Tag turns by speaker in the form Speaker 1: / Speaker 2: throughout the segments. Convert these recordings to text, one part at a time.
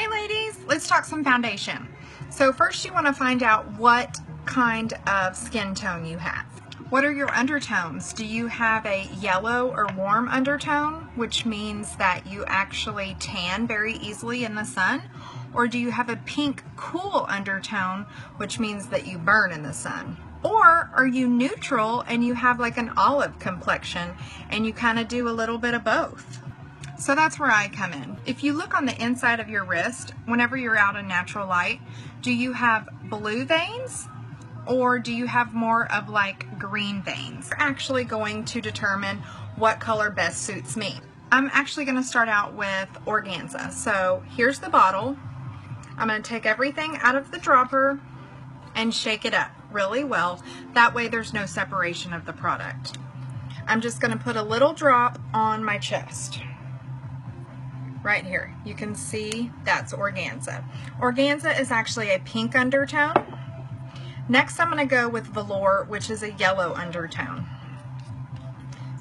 Speaker 1: Hey ladies, let's talk some foundation. So first you want to find out what kind of skin tone you have. What are your undertones? Do you have a yellow or warm undertone, which means that you actually tan very easily in the sun? Or do you have a pink cool undertone, which means that you burn in the sun? Or are you neutral and you have like an olive complexion and you kind of do a little bit of both? So that's where I come in. If you look on the inside of your wrist, whenever you're out in natural light, do you have blue veins or do you have more of like green veins? We're actually going to determine what color best suits me. I'm actually going to start out with organza. So here's the bottle. I'm going to take everything out of the dropper and shake it up really well. That way there's no separation of the product. I'm just going to put a little drop on my chest. Right here, you can see that's organza. Organza is actually a pink undertone. Next, I'm going to go with velour, which is a yellow undertone.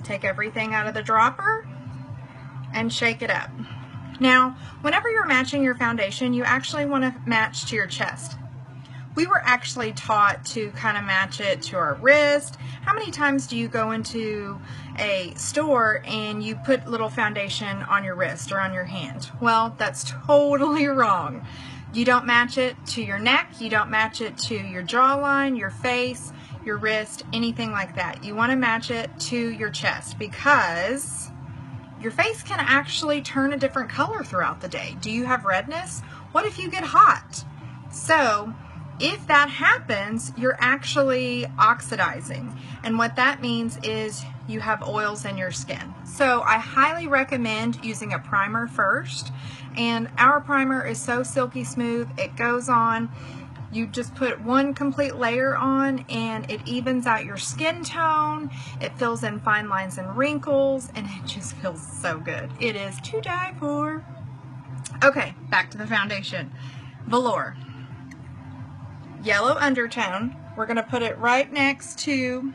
Speaker 1: Take everything out of the dropper and shake it up. Now, whenever you're matching your foundation, you actually want to match to your chest. We were actually taught to kind of match it to our wrist. How many times do you go into a store and you put little foundation on your wrist or on your hand? Well, that's totally wrong. You don't match it to your neck, you don't match it to your jawline, your face, your wrist, anything like that. You want to match it to your chest because your face can actually turn a different color throughout the day. Do you have redness? What if you get hot? So if that happens, you're actually oxidizing. And what that means is you have oils in your skin. So I highly recommend using a primer first. And our primer is so silky smooth, it goes on. You just put one complete layer on and it evens out your skin tone. It fills in fine lines and wrinkles and it just feels so good. It is to die for. Okay, back to the foundation. Velour. Yellow undertone. We're going to put it right next to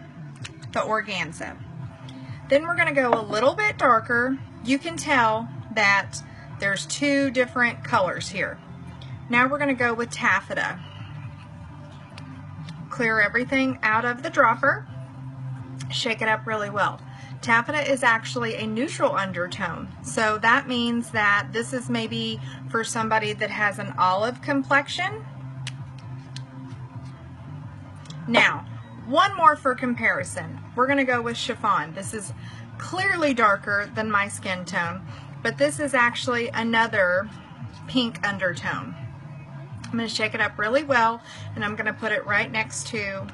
Speaker 1: the organza. Then we're going to go a little bit darker. You can tell that there's two different colors here. Now we're going to go with taffeta. Clear everything out of the dropper. Shake it up really well. Taffeta is actually a neutral undertone, so that means that this is maybe for somebody that has an olive complexion. Now, one more for comparison. We're going to go with chiffon. This is clearly darker than my skin tone, but this is actually another pink undertone. I'm going to shake it up really well, and I'm going to put it right next to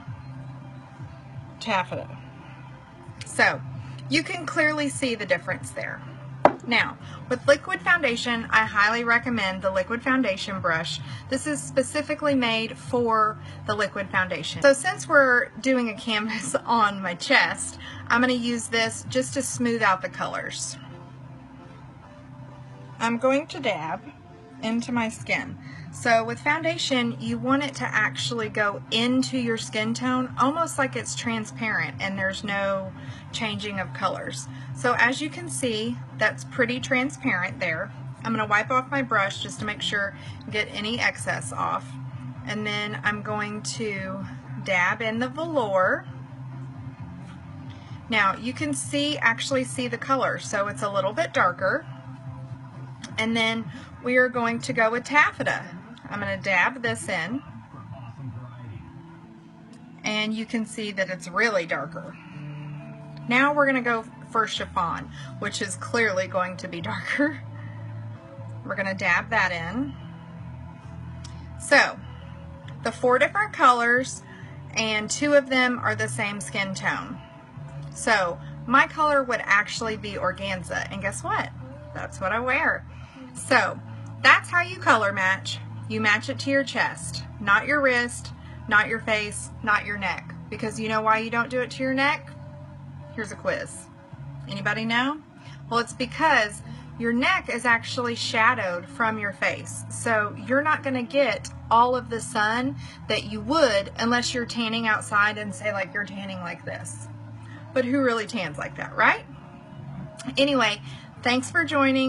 Speaker 1: taffeta. So, you can clearly see the difference there. Now, with liquid foundation, I highly recommend the liquid foundation brush. This is specifically made for the liquid foundation. So since we're doing a canvas on my chest, I'm going to use this just to smooth out the colors. I'm going to dab into my skin. So with foundation, you want it to actually go into your skin tone, almost like it's transparent and there's no changing of colors. So as you can see, that's pretty transparent there. I'm going to wipe off my brush just to make sure get any excess off. And then I'm going to dab in the velour. Now you can actually see the color, so it's a little bit darker. And then we are going to go with taffeta. I'm going to dab this in, and you can see that it's really darker. Now we're going to go for chiffon, which is clearly going to be darker. We're going to dab that in. So, the 4 different colors, and 2 of them are the same skin tone. So, my color would actually be organza, and guess what? That's what I wear. So, that's how you color match. You match it to your chest, not your wrist, not your face, not your neck. Because you know why you don't do it to your neck? Here's a quiz. Anybody know? Well, it's because your neck is actually shadowed from your face. So you're not going to get all of the sun that you would unless you're tanning outside and say like you're tanning like this. But who really tans like that, right? Anyway, thanks for joining.